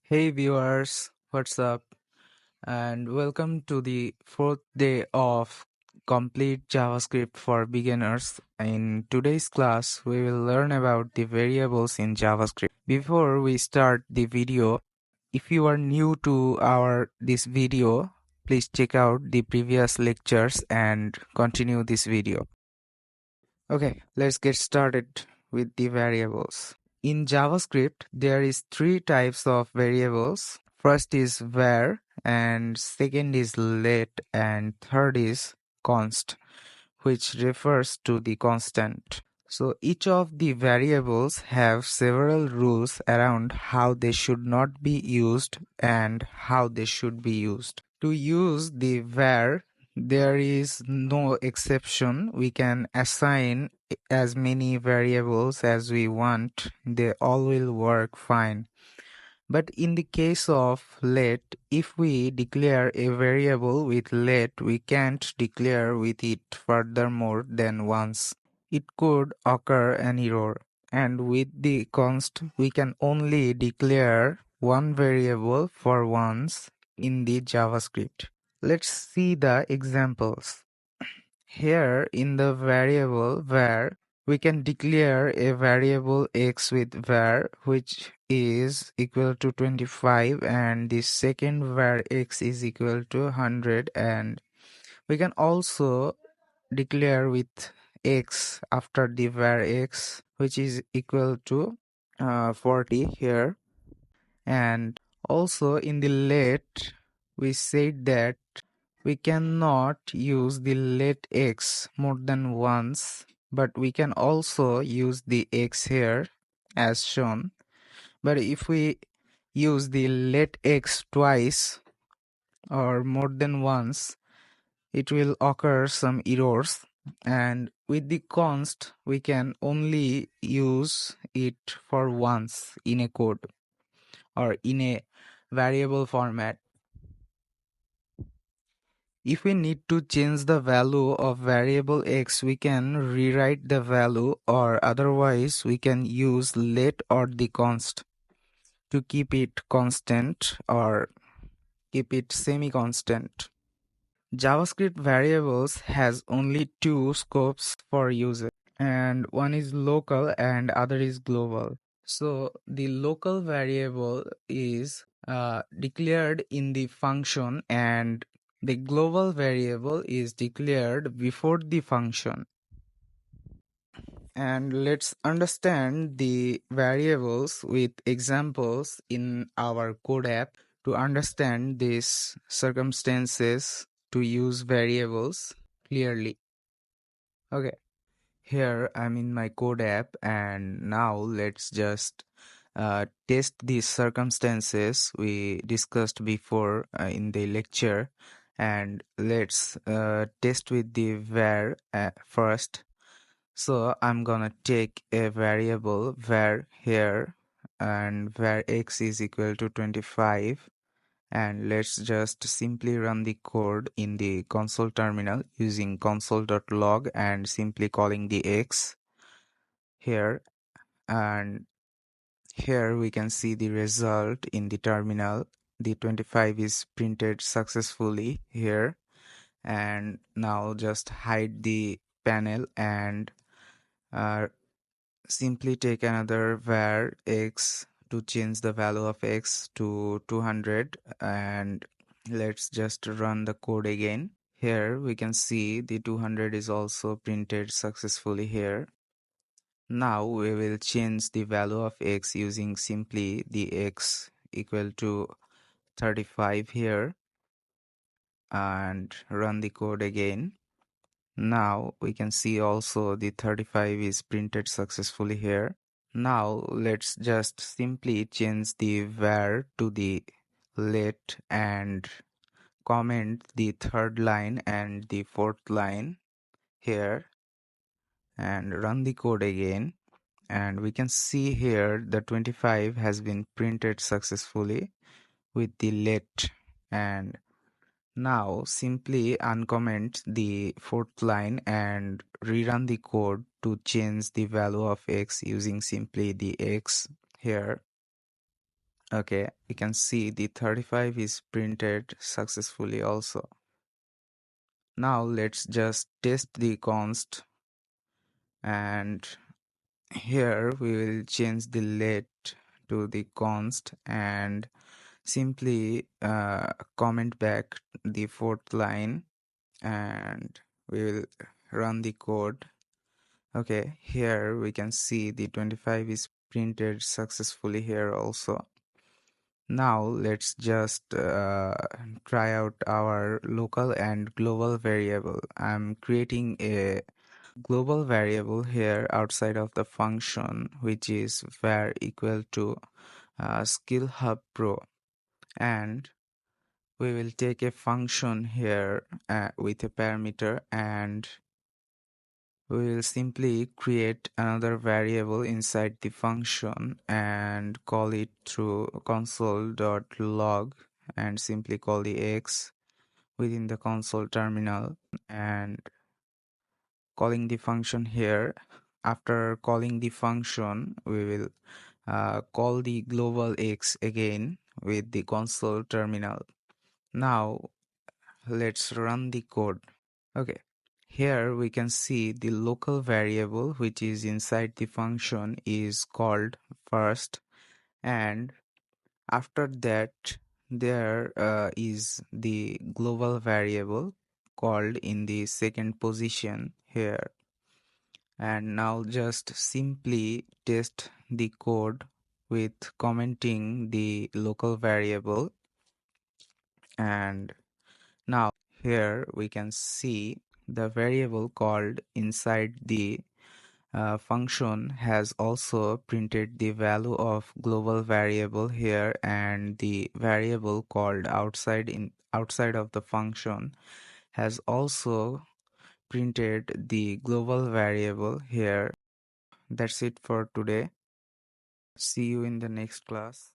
Hey viewers, what's up? And welcome to the fourth day of Complete JavaScript for Beginners. In today's class, we will learn about the variables in JavaScript. Before we start the video, if you are new to this video, please check out the previous lectures and continue this video. Okay, let's get started with the variables. In JavaScript, there is three types of variables. First is var, and second is let, and third is const, which refers to the constant. So each of the variables have several rules around how they should not be used and how they should be used. To use the var, there is no exception. We can assign as many variables as we want. They all will work fine. But in the case of let, if we declare a variable with let, we can't declare with it furthermore than once. It could occur an error. And with the const, we can only declare one variable for once in the JavaScript. Let's see the examples. Here in the variable var, we can declare a variable x with var which is equal to 25 and the second var x is equal to 100, and we can also declare with x after the var x which is equal to 40 here. And also in the let, we said that we cannot use the let x more than once, but we can also use the x here as shown. But if we use the let x twice or more than once, it will occur some errors. And with the const, we can only use it for once in a code or in a variable format. If we need to change the value of variable x, we can rewrite the value, or otherwise we can use let or the const to keep it constant or keep it semi-constant. JavaScript variables has only two scopes for usage, and one is local and other is global. So the local variable is declared in the function, and the global variable is declared before the function. And let's understand the variables with examples in our code app to understand these circumstances to use variables clearly. Okay, here I'm in my code app, and now let's just test these circumstances we discussed before in the lecture, and let's test with the var first. So I'm gonna take a variable var here, and var x is equal to 25, and let's just simply run the code in the console terminal using console.log and simply calling the x here. And here we can see the result in the terminal. The 25 is printed successfully here. And now just hide the panel and simply take another var x to change the value of x to 200, and let's just run the code again. Here we can see the 200 is also printed successfully here. Now we will change the value of x using simply the x equal to 35 here and run the code again. Now we can see also the 35 is printed successfully here. Now let's just simply change the var to the let and comment the third line and the fourth line here and run the code again, and we can see here the 25 has been printed successfully with the let. And now simply uncomment the fourth line and rerun the code to change the value of x using simply the x here. Okay, you can see the 35 is printed successfully also. Now let's just test the const, and here we will change the let to the const and simply comment back the fourth line, and we will run the code. Okay, here we can see the 25 is printed successfully here also. Now let's just try out our local and global variable. I'm creating a global variable here outside of the function, which is var equal to skill hub pro, and we will take a function here with a parameter, and we will simply create another variable inside the function and call it through console.log, and simply call the x within the console terminal and calling the function here. After calling the function, we will call the global x again with the console terminal. Now let's run the code. Okay, here we can see the local variable which is inside the function is called first, and after that there is the global variable called in the second position here. And now just simply test the code with commenting the local variable, and now here we can see the variable called inside the function has also printed the value of global variable here, and the variable called outside of the function has also printed the global variable here. That's it for today. See you in the next class.